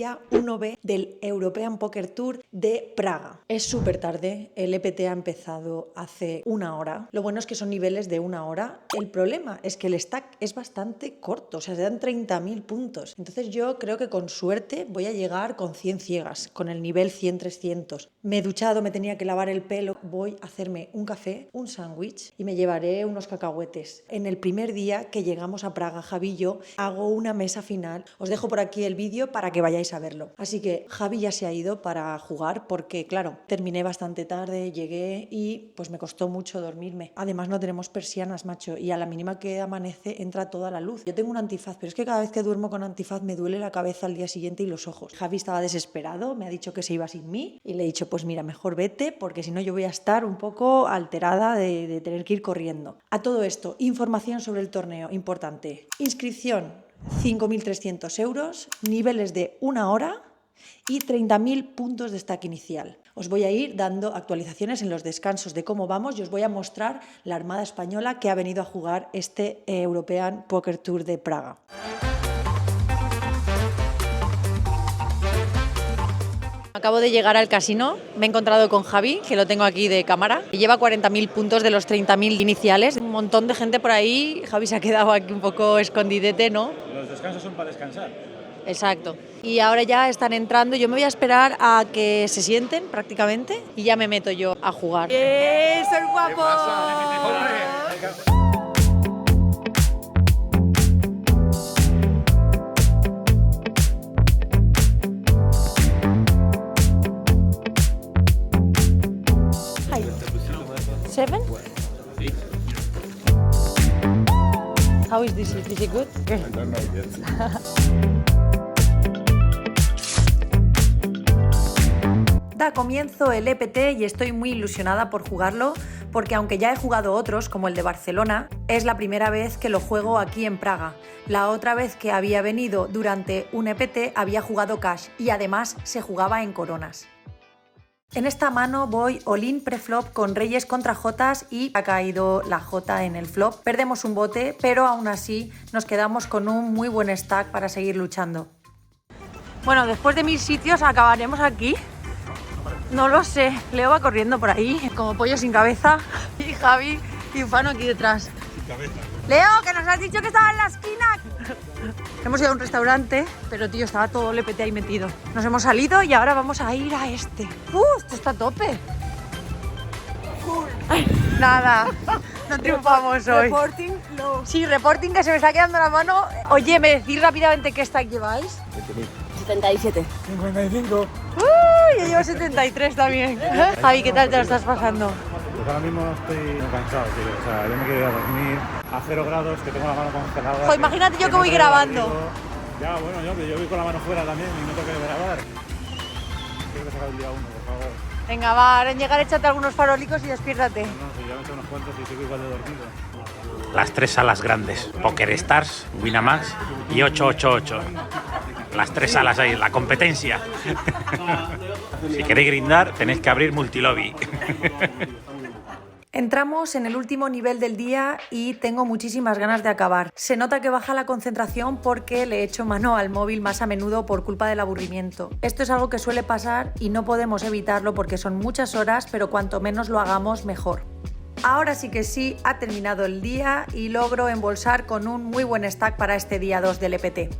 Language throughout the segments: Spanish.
día 1B del European Poker Tour de Praga. Es súper tarde, el EPT ha empezado hace una hora. Lo bueno es que son niveles de una hora. El problema es que el stack es bastante corto, o sea, se dan 30.000 puntos. Entonces yo creo que con suerte voy a llegar con 100 ciegas, con el nivel 100-300. Me he duchado, me tenía que lavar el pelo, voy a hacerme un café, un sándwich y me llevaré unos cacahuetes. En el primer día que llegamos a Praga, Javi y yo, hago una mesa final. Os dejo por aquí el vídeo para que vayáis a verlo. Así que Javi ya se ha ido para jugar porque, claro, terminé bastante tarde, llegué y pues me costó mucho dormirme. Además no tenemos persianas, macho, y a la mínima que amanece entra toda la luz. Yo tengo un antifaz, pero es que cada vez que duermo con antifaz me duele la cabeza al día siguiente y los ojos. Javi estaba desesperado, me ha dicho que se iba sin mí y le he dicho, pues mira, mejor vete porque si no yo voy a estar un poco alterada de tener que ir corriendo. A todo esto, información sobre el torneo importante. Inscripción 5.300 euros, niveles de una hora y 30.000 puntos de stack inicial. Os voy a ir dando actualizaciones en los descansos de cómo vamos y os voy a mostrar la Armada Española que ha venido a jugar este European Poker Tour de Praga. Acabo de llegar al casino, me he encontrado con Javi, que lo tengo aquí de cámara. Lleva 40.000 puntos de los 30.000 iniciales. Un montón de gente por ahí. Javi se ha quedado aquí un poco escondidete, ¿no? Los descansos son para descansar. Exacto. Y ahora ya están entrando. Yo me voy a esperar a que se sienten prácticamente y ya me meto yo a jugar. ¡Soy guapo! ¿Qué pasa? ¡Hombre! Hi. 7? How is this? Is it good? I don't know yet. Da comienzo el EPT y estoy muy ilusionada por jugarlo porque aunque ya he jugado otros, como el de Barcelona, es la primera vez que lo juego aquí en Praga. La otra vez que había venido durante un EPT había jugado cash y además se jugaba en coronas. En esta mano voy all-in preflop con reyes contra jotas y ha caído la jota en el flop. Perdemos un bote, pero aún así nos quedamos con un muy buen stack para seguir luchando. Bueno, después de 1000 sitios acabaremos aquí. No lo sé, Leo va corriendo por ahí, como pollo sin cabeza, y Javi y Ufano aquí detrás. Sin cabeza. Leo, que nos has dicho que estaba en la esquina. Hemos ido a un restaurante, pero tío, estaba todo el EPT ahí metido. Nos hemos salido y ahora vamos a ir a este. Esto está a tope. Nada, no triunfamos hoy. Reporting low. Sí, reporting que se me está quedando la mano. Oye, ¿me decís rápidamente qué stack lleváis? 77. 55. Yo llevo 73 también. Javi, ¿qué tal te lo estás pasando? Pues ahora mismo estoy muy cansado, tío. O sea, yo me quiero ir a dormir a 0 grados, que tengo la mano congelada. Jo, imagínate yo que no voy traigo grabando. abrigo. Ya, bueno, yo voy con la mano fuera también y no tengo que grabar. Quiero que sacar el día 1, por favor. Venga, va, ahora en llegar échate algunos farolicos y despiértate. No, si ya me he hecho unos cuantos y sigo igual de dormido. Las tres salas grandes, Poker Stars, Winamax y 888. Las tres salas ahí, la competencia. Si queréis grindar, tenéis que abrir multilobby. Entramos en el último nivel del día y tengo muchísimas ganas de acabar. Se nota que baja la concentración porque le echo mano al móvil más a menudo por culpa del aburrimiento. Esto es algo que suele pasar y no podemos evitarlo porque son muchas horas, pero cuanto menos lo hagamos, mejor. Ahora sí que sí, ha terminado el día y logro embolsar con un muy buen stack para este día 2 del EPT.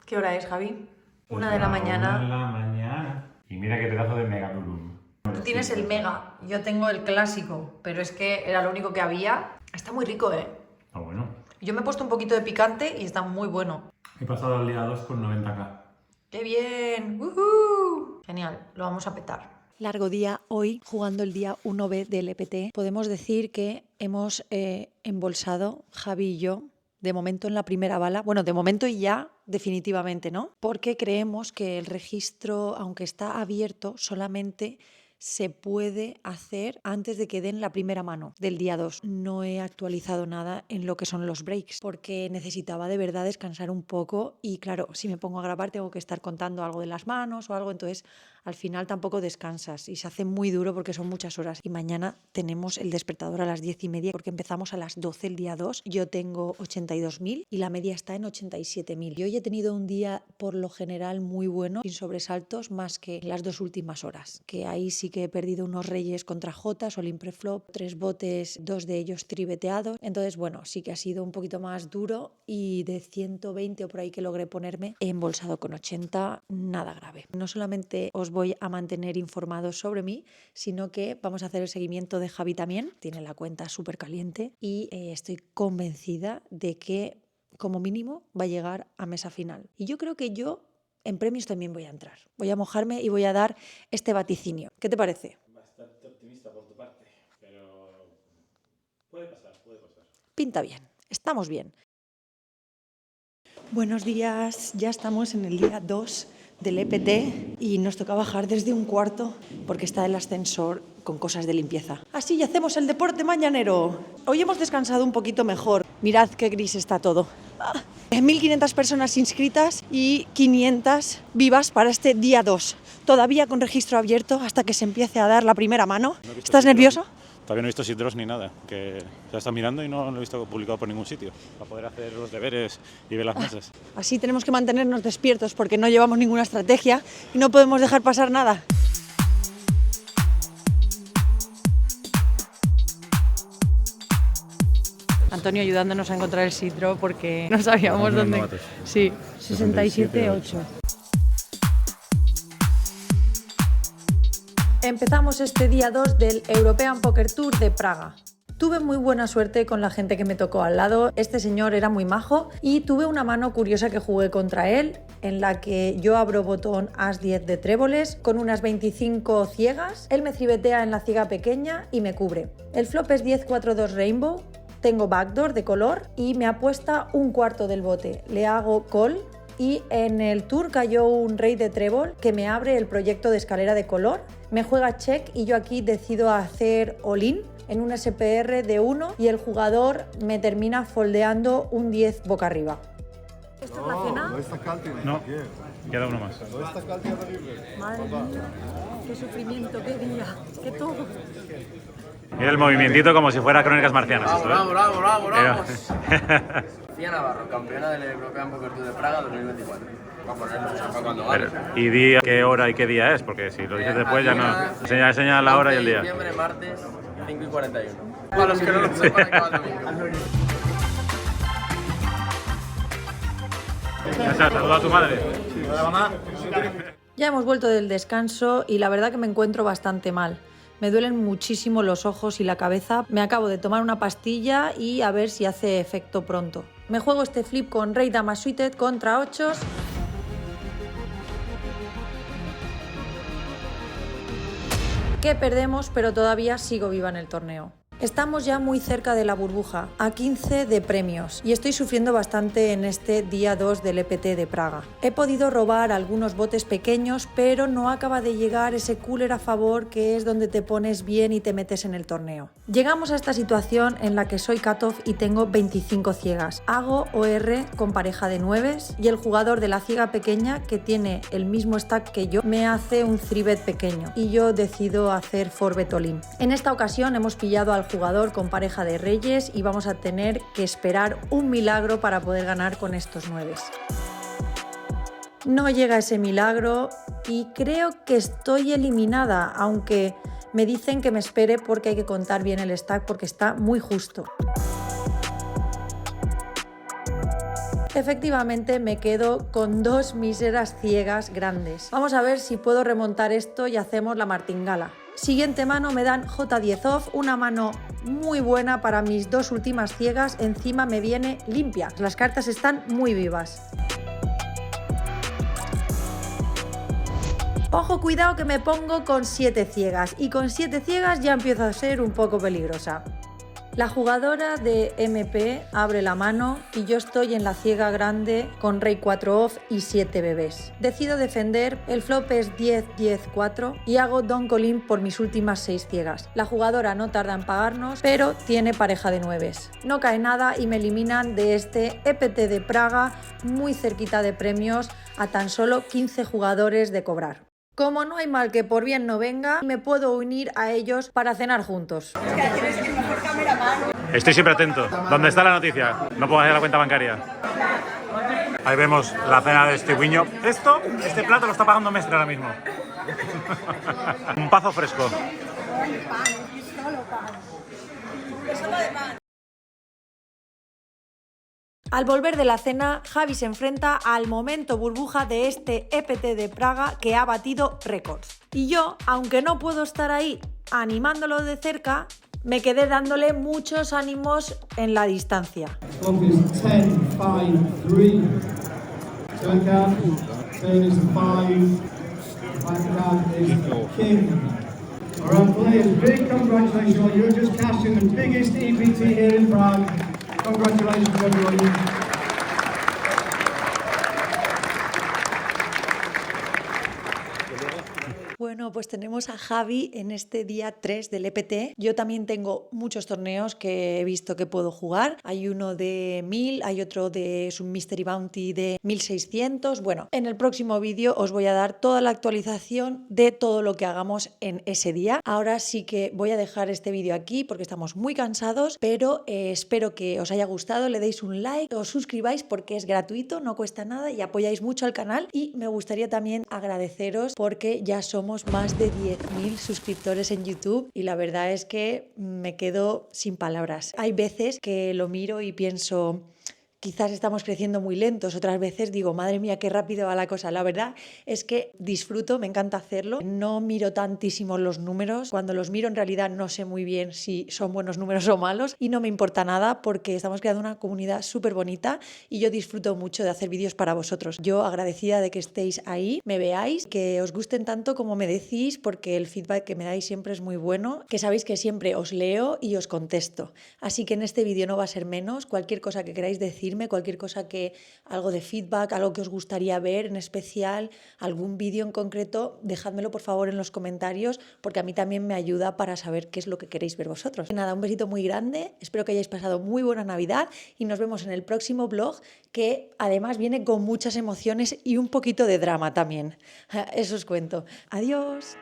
¿Qué hora es, Javi? 1 de la mañana. 1 de la mañana. Y mira qué pedazo de mega nulum. Tú tienes el mega, yo tengo el clásico, pero es que era lo único que había. Está muy rico, ¿eh? Ah, bueno. Yo me he puesto un poquito de picante y está muy bueno. He pasado al día 2 con 90k. ¡Qué bien! ¡Uhú! Genial, lo vamos a petar. Largo día hoy, jugando el día 1B del EPT. Podemos decir que hemos embolsado, Javi y yo, de momento en la primera bala. Bueno, de momento y ya definitivamente, ¿no? Porque creemos que el registro, aunque está abierto, solamente se puede hacer antes de que den la primera mano del día 2. No he actualizado nada en lo que son los breaks porque necesitaba de verdad descansar un poco y claro, si me pongo a grabar tengo que estar contando algo de las manos o algo, entonces al final tampoco descansas y se hace muy duro porque son muchas horas. Y mañana tenemos el despertador a las 10:30 porque empezamos a las 12 el día 2. Yo tengo 82.000 y la media está en 87.000. Y hoy he tenido un día por lo general muy bueno, sin sobresaltos más que las 2 últimas horas, que ahí sí que he perdido unos reyes contra Jotas, Olin preflop, 3 botes, 2 de ellos tribeteados. Entonces, bueno, sí que ha sido un poquito más duro y de 120 o por ahí que logré ponerme, he embolsado con 80, nada grave. No solamente os voy a mantener informados sobre mí, sino que vamos a hacer el seguimiento de Javi también. Tiene la cuenta súper caliente y estoy convencida de que como mínimo va a llegar a mesa final. Y yo creo que yo en premios también voy a entrar. Voy a mojarme y voy a dar este vaticinio. ¿Qué te parece? Bastante optimista por tu parte, pero puede pasar. Pinta bien, estamos bien. Buenos días, ya estamos en el día 2 del EPT y nos toca bajar desde un cuarto porque está el ascensor con cosas de limpieza. Así ya hacemos el deporte mañanero. Hoy hemos descansado un poquito mejor. Mirad qué gris está todo. 1.500 personas inscritas y 500 vivas para este día 2. Todavía con registro abierto hasta que se empiece a dar la primera mano. ¿Estás nervioso? Todavía no he visto Sidros ni nada, que se está mirando y no lo he visto publicado por ningún sitio, para poder hacer los deberes y ver las mesas. Así tenemos que mantenernos despiertos porque no llevamos ninguna estrategia y no podemos dejar pasar nada. Antonio ayudándonos a encontrar el Sidro porque no sabíamos dónde. Novatos. Sí, 67,8. Empezamos este día 2 del European Poker Tour de Praga. Tuve muy buena suerte con la gente que me tocó al lado. Este señor era muy majo y tuve una mano curiosa que jugué contra él, en la que yo abro botón As-10 de tréboles con unas 25 ciegas. Él me tribetea en la ciega pequeña y me cubre. El flop es 10-4-2 Rainbow. Tengo backdoor de color y me apuesta un cuarto del bote. Le hago call y en el tour cayó un rey de trébol que me abre el proyecto de escalera de color. Me juega check y yo aquí decido hacer all-in en un SPR de 1 y el jugador me termina foldeando un 10 boca arriba. ¿Esta es la cena? No, queda uno más. Madre mía, qué sufrimiento, qué día, qué todo. Mira el movimientito como si fuera Crónicas Marcianas. Bravo. Sofía Navarro, campeona del European Poker Tour de Praga 2024. Va a ponerlo cuando gane. ¿Y día, qué hora y qué día es? Porque si lo dices después ya no... Enseña la hora y el día. Diciembre, martes, 5:41. Para los que no lo sepan, acaba el domingo. Saluda a tu madre. Ya hemos vuelto del descanso y la verdad que me encuentro bastante mal. Me duelen muchísimo los ojos y la cabeza. Me acabo de tomar una pastilla y a ver si hace efecto pronto. Me juego este flip con Rey Dama Suited contra 8. Que perdemos, pero todavía sigo viva en el torneo. Estamos ya muy cerca de la burbuja, a 15 de premios, y estoy sufriendo bastante en este día 2 del EPT de Praga. He podido robar algunos botes pequeños, pero no acaba de llegar ese cooler a favor que es donde te pones bien y te metes en el torneo. Llegamos a esta situación en la que soy cutoff y tengo 25 ciegas. Hago OR con pareja de 9 y el jugador de la ciega pequeña, que tiene el mismo stack que yo, me hace un 3-bet pequeño y yo decido hacer 4-bet all-in. En esta ocasión hemos pillado al jugador con pareja de reyes y vamos a tener que esperar un milagro para poder ganar con estos 9. No llega ese milagro y creo que estoy eliminada, aunque me dicen que me espere porque hay que contar bien el stack porque está muy justo. Efectivamente me quedo con 2 míseras ciegas grandes. Vamos a ver si puedo remontar esto y hacemos la martingala. Siguiente mano me dan J10 off, una mano muy buena para mis 2 últimas ciegas, encima me viene limpia. Las cartas están muy vivas. Ojo, cuidado que me pongo con 7 ciegas y con 7 ciegas ya empiezo a ser un poco peligrosa. La jugadora de MP abre la mano y yo estoy en la ciega grande con Rey 4 off y 7 bebés. Decido defender, el flop es 10-10-4 y hago Don Colin por mis últimas 6 ciegas. La jugadora no tarda en pagarnos, pero tiene pareja de 9. No cae nada y me eliminan de este EPT de Praga, muy cerquita de premios, a tan solo 15 jugadores de cobrar. Como no hay mal que por bien no venga, me puedo unir a ellos para cenar juntos. Estoy siempre atento. ¿Dónde está la noticia? No puedo hacer la cuenta bancaria. Ahí vemos la cena de este guiño. Este plato lo está pagando Mestre ahora mismo. Un pazo fresco. Al volver de la cena, Javi se enfrenta al momento burbuja de este EPT de Praga que ha batido récords. Y yo, aunque no puedo estar ahí animándolo de cerca, me quedé dándole muchos ánimos en la distancia. Focus 10, 5, 3. Turn is 5. Back is King. All right, players, big congratulations. You're just cashing the biggest EPT here in Prague. Congratulations, everybody. Bueno, pues tenemos a Javi en este día 3 del EPT. Yo también tengo muchos torneos que he visto que puedo jugar. Hay uno de 1000, hay otro de su Mystery Bounty de 1600. Bueno, en el próximo vídeo os voy a dar toda la actualización de todo lo que hagamos en ese día. Ahora sí que voy a dejar este vídeo aquí porque estamos muy cansados, pero espero que os haya gustado, le deis un like, os suscribáis porque es gratuito, no cuesta nada y apoyáis mucho al canal. Y me gustaría también agradeceros porque ya somos más de 10.000 suscriptores en YouTube y la verdad es que me quedo sin palabras. Hay veces que lo miro y pienso, quizás estamos creciendo muy lentos, otras veces digo, madre mía, qué rápido va la cosa. La verdad es que disfruto, me encanta hacerlo. No miro tantísimo los números. Cuando los miro en realidad no sé muy bien si son buenos números o malos y no me importa nada porque estamos creando una comunidad súper bonita y yo disfruto mucho de hacer vídeos para vosotros. Yo agradecida de que estéis ahí, me veáis, que os gusten tanto como me decís porque el feedback que me dais siempre es muy bueno, que sabéis que siempre os leo y os contesto. Así que en este vídeo no va a ser menos. Cualquier cosa que queráis decir, cualquier cosa algo de feedback, algo que os gustaría ver en especial, algún vídeo en concreto, dejádmelo por favor en los comentarios porque a mí también me ayuda para saber qué es lo que queréis ver vosotros. Nada, un besito muy grande, espero que hayáis pasado muy buena Navidad y nos vemos en el próximo vlog que además viene con muchas emociones y un poquito de drama también. Eso os cuento. Adiós.